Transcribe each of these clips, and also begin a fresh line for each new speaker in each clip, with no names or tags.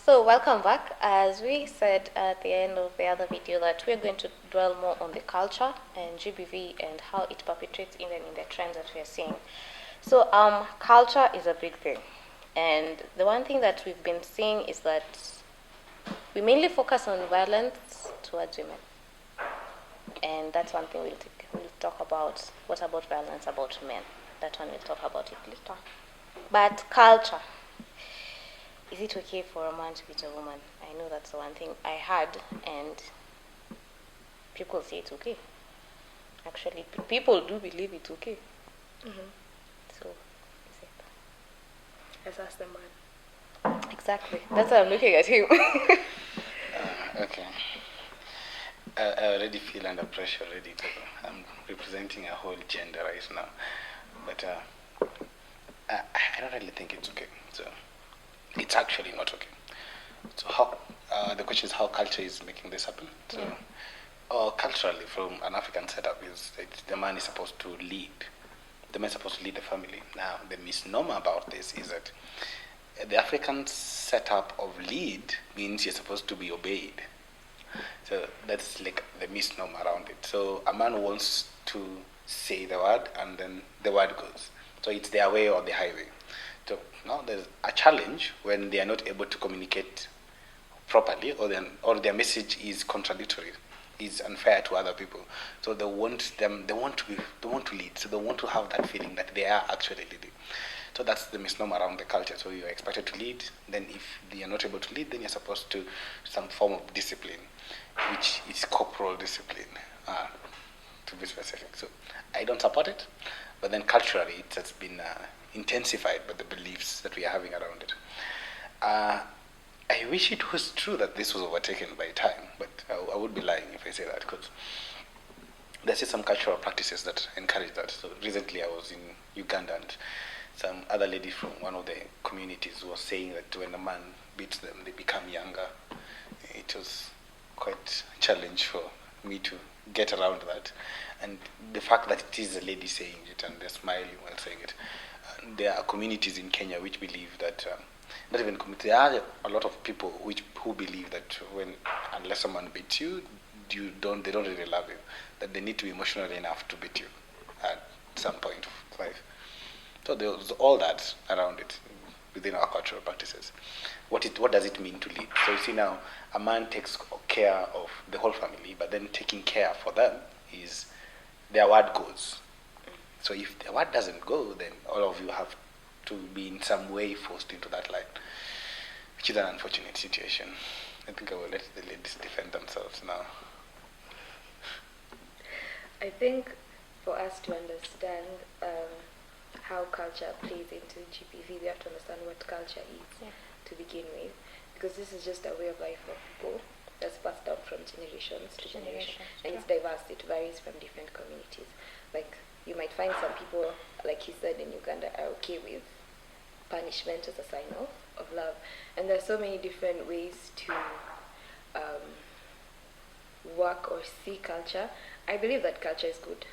So welcome back. As we said at the end of the other video that we're going to dwell more on the culture and GBV and how it perpetuates even in the trends that we are seeing. So culture is a big thing. And the one thing that we've been seeing is that we mainly focus on violence towards women. And that's one thing we'll talk about. What about violence about men? That one we'll talk about it later. But culture. Is it okay for a man to beat a woman? I know that's the one thing I had, and people say it's okay. Actually, people do believe it's okay.
Mm-hmm.
So, is it?
Let's ask the man.
Exactly. That's why I'm looking at him.
Okay. I already feel under pressure already. I'm representing a whole gender right now. But I don't really think it's okay. So it's actually not okay. So how the question is how culture is making this happen. So culturally, from an African setup, is that the man is supposed to lead. The man is supposed to lead the family. Now, the misnomer about this is that the African setup of lead means you're supposed to be obeyed. So that's like the misnomer around it. So a man wants to say the word, and then the word goes. So it's their way or the highway. So now there's a challenge when they are not able to communicate properly, or their message is contradictory, is unfair to other people. So they want to lead. So they want to have that feeling that they are actually leading. So that's the misnomer around the culture. So you're expected to lead. Then if they are not able to lead, then you're supposed to some form of discipline, which is corporal discipline, to be specific. So I don't support it, but then culturally it has been intensified by the beliefs that we are having around it. I wish it was true that this was overtaken by time, but I would be lying if I say that, because there's still some cultural practices that encourage that. So recently I was in Uganda, and some other lady from one of the communities was saying that when a man beats them, they become younger. It was quite a challenge for me to get around that. And the fact that it is a lady saying it and they're smiling while saying it. There are communities in Kenya which believe that, not even communities, there are a lot of people who believe that unless someone beats you, they don't really love you. That they need to be emotional enough to beat you at some point of life. So there's all that around it within our cultural practices. What does it mean to lead? So you see now, a man takes care of the whole family, but then taking care for them is their word goes. So if their word doesn't go, then all of you have to be in some way forced into that line, which is an unfortunate situation. I think I will let the ladies defend themselves now.
I think for us to understand how culture plays into GBV, we have to understand what culture is to begin with, because this is just a way of life for people that's passed down from generations to generation, and it's diverse. It varies from different communities. Like, you might find some people, like he said, in Uganda, are okay with punishment as a sign of love, and there's so many different ways to work or see culture. I believe that culture is good,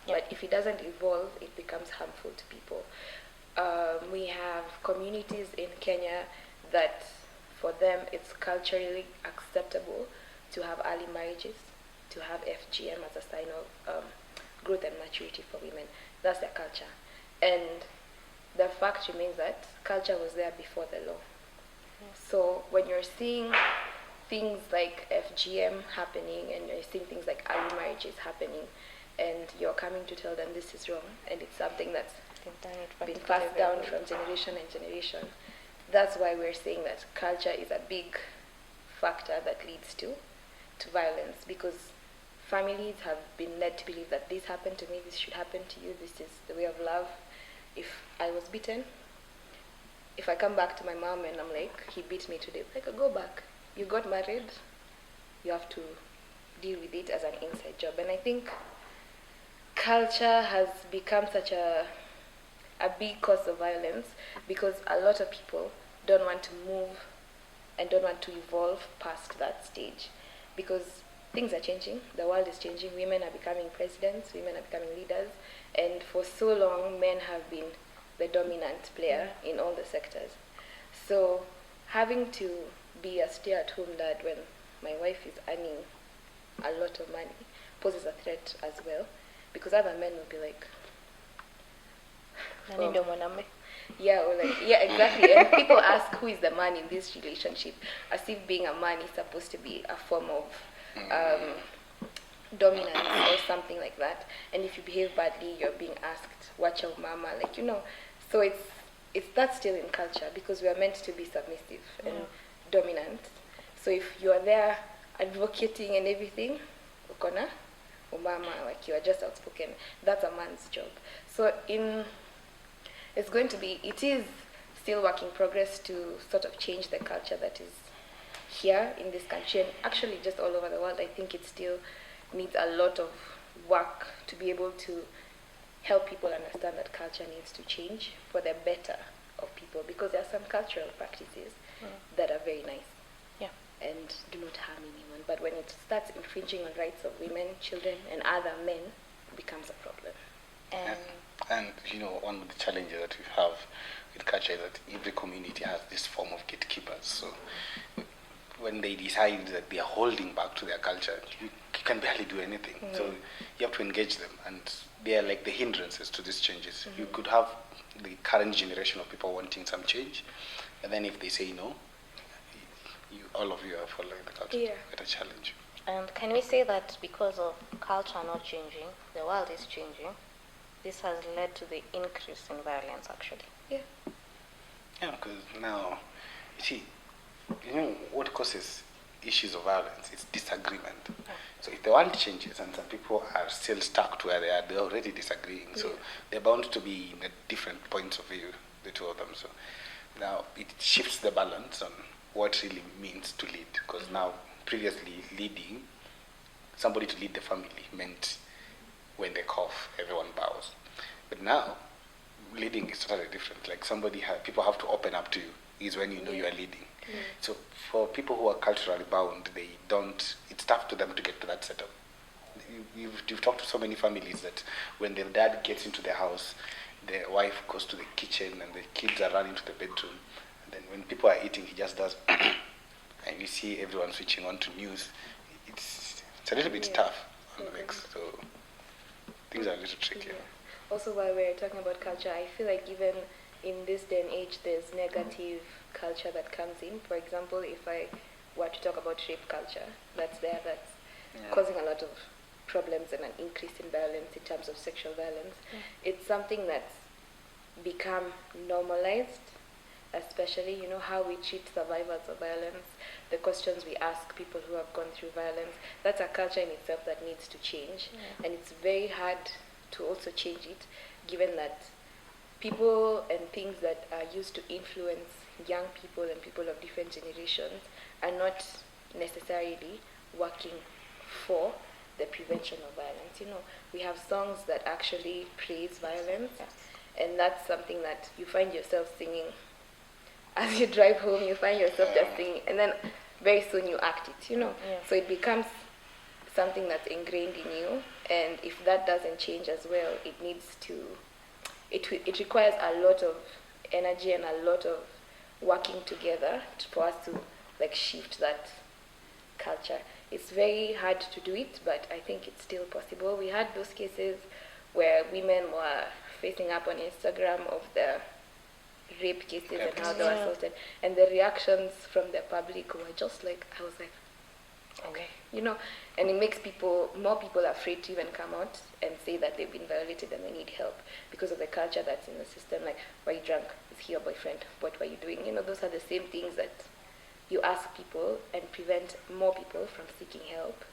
but if it doesn't evolve, it becomes harmful to people. We have communities in Kenya that, for them, it's culturally acceptable to have early marriages, to have FGM as a sign of growth and maturity for women. That's their culture. And the fact remains that culture was there before the law. So when you're seeing things like FGM happening, and you're seeing things like early marriages happening, and you're coming to tell them this is wrong, and it's something that's been passed down from generation and generation, that's why we're saying that culture is a big factor that leads to violence, because families have been led to believe that this happened to me, this should happen to you, this is the way of love. If I was beaten, if I come back to my mom and I'm like, he beat me today, like, go back. You got married, you have to deal with it as an inside job. And I think culture has become such a big cause of violence, because a lot of people don't want to move and don't want to evolve past that stage, because things are changing, the world is changing, women are becoming presidents, women are becoming leaders, and for so long men have been the dominant player in all the sectors. So having to be a stay-at-home dad when my wife is earning a lot of money poses a threat as well, because other men will be like,
Nani ndio mwanamume?
yeah, or like, yeah, exactly. And people ask who is the man in this relationship, as if being a man is supposed to be a form of dominance or something like that. And if you behave badly, you're being asked, watch out, mama, like, you know. So it's that still in culture, because we are meant to be submissive and dominant. So if you are there advocating and everything, ukona, mama, like you are just outspoken, that's a man's job. So it is still work in progress to sort of change the culture that is here in this country, and actually just all over the world. I think it still needs a lot of work to be able to help people understand that culture needs to change for the better of people, because there are some cultural practices that are very nice and do not harm anyone. But when it starts infringing on rights of women, children, and other men, it becomes a problem.
And you know, one of the challenges that we have with culture is that every community has this form of gatekeepers. So when they decide that they are holding back to their culture, you can barely do anything. So you have to engage them, and they are like the hindrances to these changes. You could have the current generation of people wanting some change, and then if they say no, all of you are following the culture.
Yeah.
It's a challenge.
And can we say that because of culture not changing, the world is changing? This has led to the increase in violence, actually.
Yeah.
Yeah, because now, you see, you know what causes issues of violence? It's disagreement. So if the world changes and some people are still stuck to where they are, they're already disagreeing. So they're bound to be in a different points of view, the two of them. So now it shifts the balance on what really means to lead. Because now, previously, leading, somebody to lead the family meant when they cough, everyone bows. But now, leading is totally different. Like people have to open up to you, is when you know you are leading. So for people who are culturally bound, it's tough to them to get to that setup. You've talked to so many families that when their dad gets into the house, the wife goes to the kitchen and the kids are running to the bedroom. And then when people are eating, he just does, and you see everyone switching on to news. It's a little bit tough on the legs, so things are a little tricky.
Also, while we're talking about culture, I feel like even in this day and age, there's negative culture that comes in. For example, if I were to talk about rape culture, that's causing a lot of problems and an increase in violence in terms of sexual violence. It's something that's become normalized, especially, you know, how we treat survivors of violence, the questions we ask people who have gone through violence. That's a culture in itself that needs to change. And it's very hard to also change it, given that people and things that are used to influence young people and people of different generations are not necessarily working for the prevention of violence. You know, we have songs that actually praise violence, and that's something that you find yourself singing as you drive home. You find yourself just singing, and then very soon you act it, you know. So it becomes something that's ingrained in you, and if that doesn't change as well, it requires a lot of energy and a lot of working together for us to like shift that culture. It's very hard to do it, but I think it's still possible. We had those cases where women were facing up on Instagram of the rape cases and how they were assaulted, and the reactions from the public were just like, I was like, okay, you know, and it makes more people afraid to even come out and say that they've been violated and they need help because of the culture that's in the system. Like, why are you drunk? Is he your boyfriend? What were you doing? You know, those are the same things that you ask people and prevent more people from seeking help.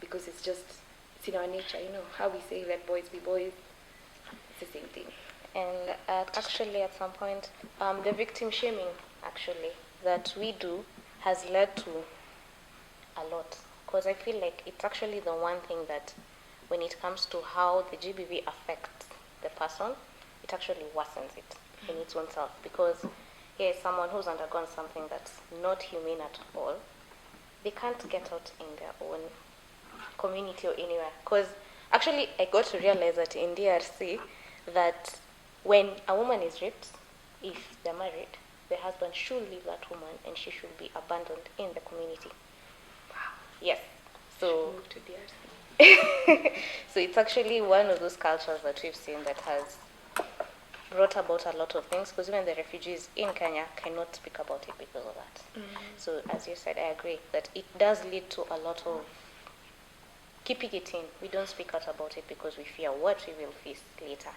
Because it's in our nature, you know, how we say let boys be boys. It's the same thing.
And actually, at some point, the victim shaming, actually, that we do has led to a lot. Because I feel like it's actually the one thing that, when it comes to how the GBV affects the person, it actually worsens it in its own self. Because here is someone who's undergone something that's not humane at all. They can't get out in their own community or anywhere. Because actually, I got to realize that in DRC, that when a woman is raped, if they're married, the husband should leave that woman and she should be abandoned in the community.
Wow.
Yes. So
Move to DRC.
so it's actually one of those cultures that we've seen that has brought about a lot of things, because even the refugees in Kenya cannot speak about it because of that. So as you said, I agree that it does lead to a lot of keeping it in. We don't speak out about it because we fear what we will face later.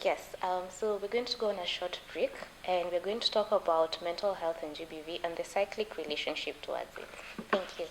Yes, so we're going to go on a short break, and we're going to talk about mental health and GBV and the cyclic relationship towards it. Thank you.